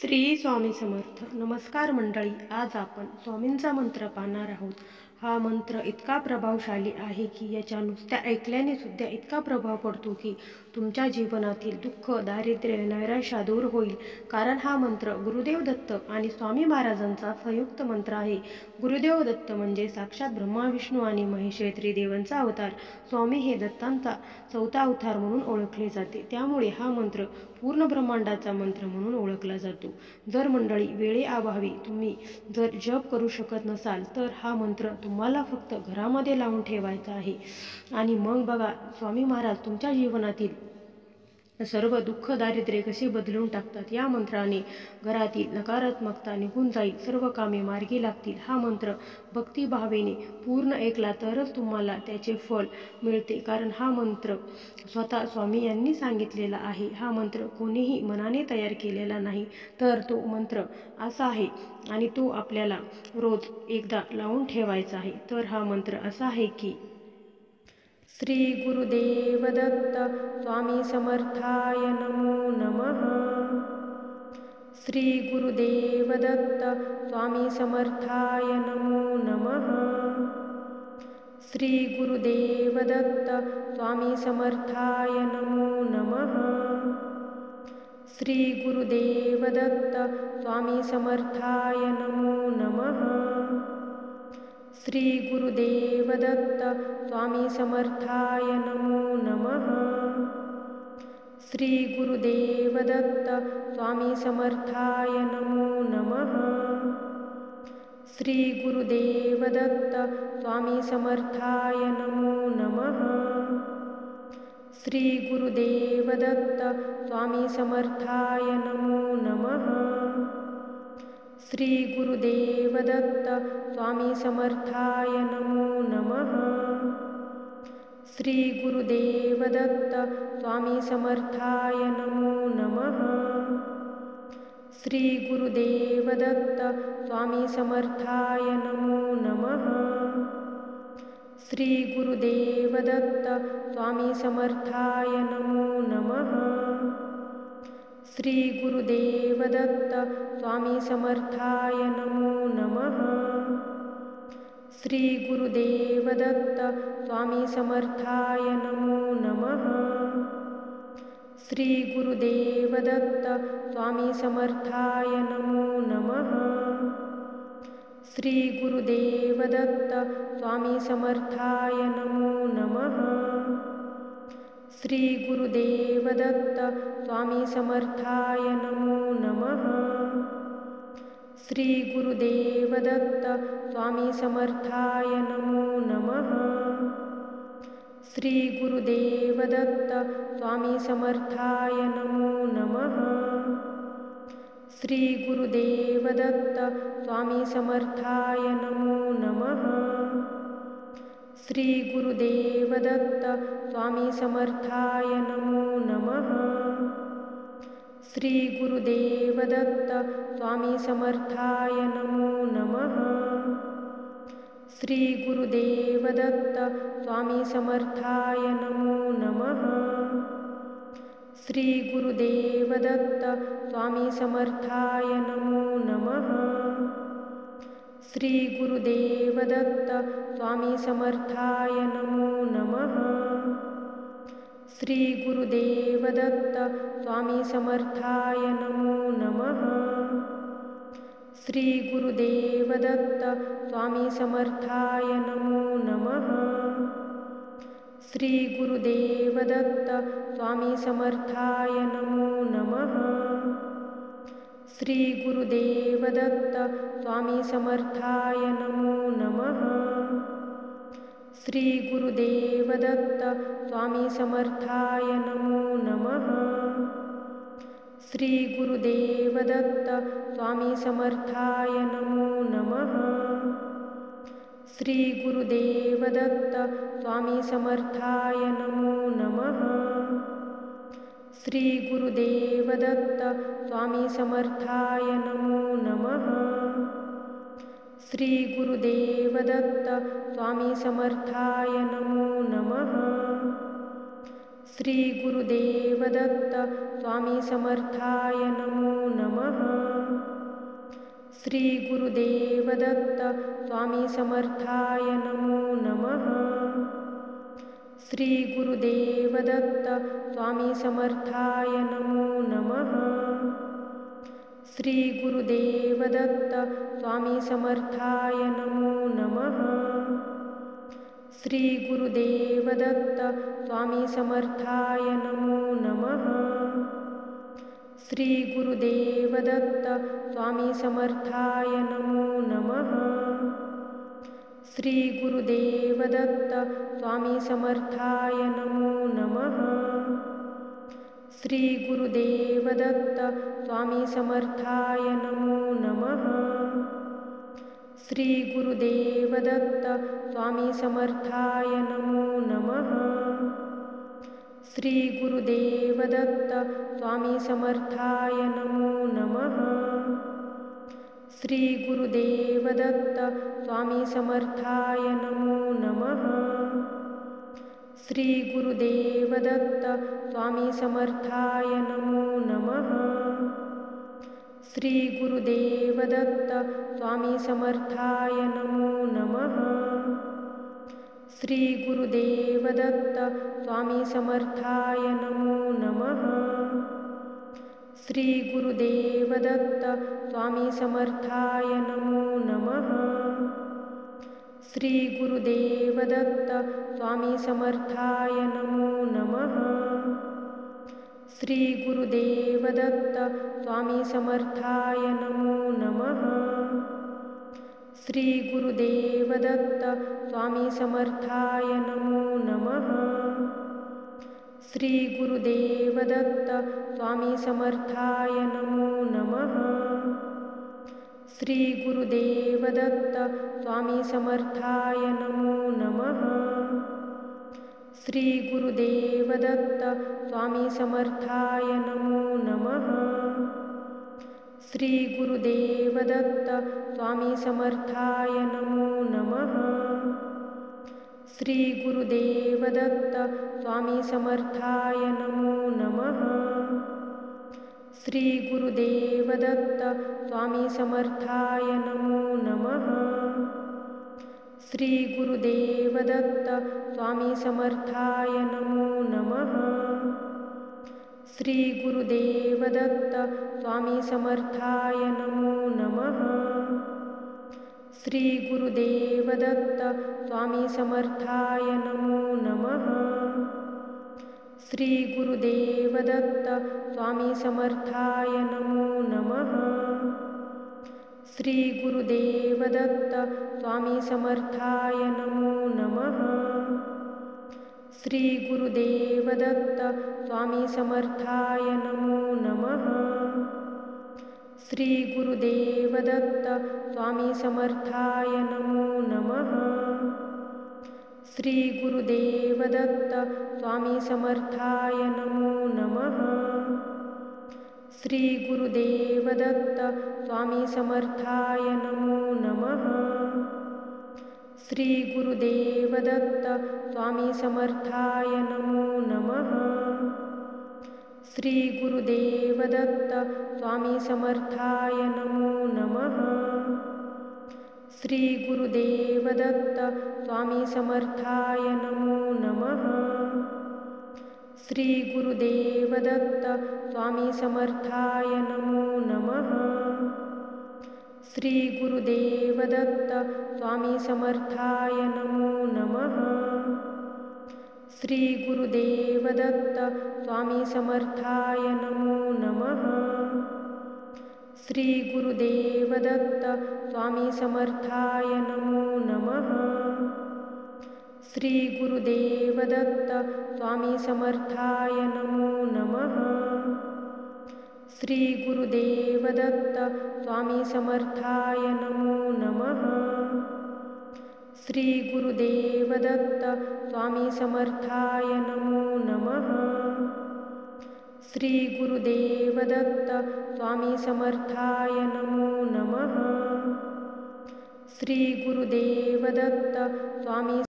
श्री स्वामी समर्थ. नमस्कार मंडळी. आज आपण स्वामींचा मंत्र पाहणार आहोत. हा मंत्र इतका प्रभावशाली आहे की याच्या नुसत्या ऐकल्याने सुद्धा इतका प्रभाव पडतो की तुमच्या जीवनातील दुःख, दारिद्र्य, नैराश्य दूर होईल. कारण हा मंत्र गुरुदेव दत्त आणि स्वामी महाराजांचा संयुक्त मंत्र आहे. गुरुदेव दत्त म्हणजे साक्षात ब्रह्मा, विष्णू आणि महेश या त्रिदेवांचा अवतार. स्वामी हे दत्तांचा चौथा अवतार म्हणून ओळखले जाते. त्यामुळे हा मंत्र पूर्ण ब्रह्मांडाचा मंत्र म्हणून ओळखला जातो. जर मंडळी वेळेअभावी तुम्ही जर जप करू शकत नसाल तर हा मंत्र तुम्हाला फक्त घरामध्ये लावून ठेवायचा आहे. आणि मग बघा स्वामी महाराज तुमच्या जीवनातील सर्व दुःख, दारिद्र्य कसे बदलून टाकतात. या मंत्राने घरातील नकारात्मकता निघून जाईल, सर्व कामे मार्गी लागतील. हा मंत्र भक्तिभावेने पूर्ण ऐकला तरच तुम्हाला त्याचे फळ मिळते. कारण हा मंत्र स्वतः स्वामी यांनी सांगितलेला आहे. हा मंत्र कोणीही मनाने तयार केलेला नाही, तर तो मंत्र असा आहे आणि तो आपल्याला रोज एकदा लावून ठेवायचा आहे. तर हा मंत्र असा आहे की श्री गुरुदेव दत्त स्वामी समर्थाय नमो नमः. श्री गुरुदेव दत्त स्वामी समर्थाय नमो नमः. श्री गुरुदेव दत्त स्वामी समर्थाय नमो नमः. श्री गुरुदेव दत्त स्वामी समर्थाय नमो नमः. श्री गुरुदेव दत्त स्वामी समर्थाय नमो नमः. श्री गुरुदेव दत्त स्वामी समर्थाय नमो नमः. श्री गुरुदेव दत्त स्वामी समर्थाय नमो नमः. श्री गुरुदेव दत्त स्वामी समर्थाय नमो नमः. श्री गुरुदेव दत्त स्वामी समर्थाय नमो नमः. श्री गुरुदेव दत्त स्वामी समर्थाय नमो नमः. श्री गुरुदेव दत्त स्वामी समर्थाय नमो नमः. श्री गुरुदेव दत्त स्वामी समर्थाय नमो नमः. श्री गुरुदेव दत्त स्वामी समर्थाय नमो नमः. श्री गुरुदेव दत्त स्वामी समर्थाय नमो नमः. श्री गुरुदेव दत्त स्वामी समर्थाय नमो नमः. श्री गुरुदेव दत्त स्वामी समर्थाय नमो नमः. श्री गुरुदेव दत्त स्वामी समर्थाय नमो नमः. श्री गुरुदेव दत्त स्वामी समर्थाय नमो नमः. श्री गुरुदेव दत्त स्वामी समर्थाय नमो नमः. श्री गुरुदेव दत्त स्वामी समर्थाय नमो नमः. श्री गुरुदेव दत्त स्वामी समर्थाय नमो नमः. श्री गुरुदेव दत्त स्वामी समर्थाय नमो नमः. श्री गुरुदेव दत्त स्वामी समर्थाय नमो नमः. श्री गुरुदेव दत्त स्वामी समर्थाय नमो नमः. श्री गुरुदेव दत्त स्वामी समर्थाय नमो नमः. श्री गुरुदेव दत्त स्वामी समर्थाय नमो नमः. श्री गुरुदेव दत्त स्वामी समर्थाय नमो नमः. श्री गुरुदेव दत्त स्वामी समर्थाय नमो नमः. श्री गुरुदेव दत्त स्वामी समर्थाय नमो नमः. श्री गुरुदेव दत्त स्वामी समर्थाय नमो नमः. श्री गुरुदेव दत्त स्वामी समर्थाय नमो नमः. श्री गुरुदेव दत्त स्वामी समर्थाय नमो नमः. श्री गुरुदेव दत्त स्वामी समर्थाय नमो नमः. श्री गुरुदेव दत्त स्वामी समर्थाय नमो नमः. श्री गुरुदेव दत्त स्वामी समर्थाय नमो नमः. श्री गुरुदेव दत्त स्वामी समर्थाय नमो नमः। श्री गुरुदेव दत्त स्वामी समर्थाय नमो नमः। श्री गुरुदेव दत्त स्वामी समर्थाय नमो नमः। श्री गुरुदेव दत्त स्वामी समर्थाय नमो नमः। श्री गुरुदेव दत्त स्वामी समर्थाय नमो नमः। श्री गुरुदेव दत्त स्वामी समर्थाय नमो नमः। श्री गुरुदेव दत्त स्वामी समर्थाय नमो नमः। श्री गुरुदेव दत्त स्वामी समर्थाय नमो नमः। श्री गुरुदेव दत्त स्वामी समर्थाय नमो नमः। श्री गुरुदेव दत्त स्वामी समर्थाय नमो नमः। श्री गुरुदेव दत्त स्वामी समर्थाय नमो नमः। श्री गुरुदेव दत्त स्वामी समर्थाय नमो नमः। श्री गुरुदेव दत्त स्वामी समर्थाय नमो नमः। श्री गुरुदेव दत्त स्वामी समर्थाय नमो नमः। श्री गुरुदेव दत्त स्वामी समर्थाय नमो नमः। श्री गुरुदेव दत्त स्वामी समर्थाय नमो नमः। श्री गुरुदेव दत्त स्वामी समर्थाय नमो नमः। श्री गुरुदेव दत्त स्वामी समर्थाय नमो नमः। श्री गुरुदेव दत्त स्वामी समर्थाय नमो नमः। श्री गुरुदेव दत्त स्वामी समर्थाय नमो नमः। श्री गुरुदेव दत्त स्वामी समर्थाय नमो नमः। श्री गुरुदेव दत्त स्वामी समर्थाय नमो नमः। श्री गुरुदेव दत्त स्वामी समर्थाय नमो नमः। श्री गुरुदेव दत्त स्वामी समर्थाय नमो नमः। श्री गुरुदेव दत्त स्वामी समर्थाय नमो नमः। श्री गुरुदेव दत्त स्वामी समर्थाय नमो नमः। श्री गुरुदेव दत्त स्वामी समर्थाय नमो नमः। श्री गुरुदेव दत्त स्वामी समर्थाय नमो नमः। श्री गुरुदेव दत्त स्वामी समर्थाय नमो नमः। श्री गुरुदेव दत्त स्वामी समर्थाय नमो नमः। श्री गुरुदेव दत्त स्वामी समर्थाय नमो नमः। श्री गुरुदेव दत्त स्वामी समर्थाय नमो नमः। श्री गुरुदेव दत्त स्वामी समर्थाय नमो नमः। श्री गुरुदेव दत्त स्वामी समर्थाय नमो नमः। श्री गुरुदेव दत्त स्वामी समर्थाय नमो नमः। श्री गुरुदेव दत्त स्वामी समर्थाय नमो नमः। श्री गुरुदेव दत्त स्वामी समर्थाय नमो नमः। श्री गुरुदेव दत्त स्वामी समर्थाय नमो नमः। श्री गुरुदेव दत्त स्वामी समर्थाय नमो नमः। श्री गुरुदेव दत्त स्वामी समर्थाय नमो नमः। श्री गुरुदेव दत्त स्वामी समर्थाय नमो नमः। श्री गुरुदेव दत्त स्वामी समर्थाय नमो नमः। श्री गुरुदेव दत्त स्वामी समर्थाय नमो नमः। श्री गुरुदेव दत्त स्वामी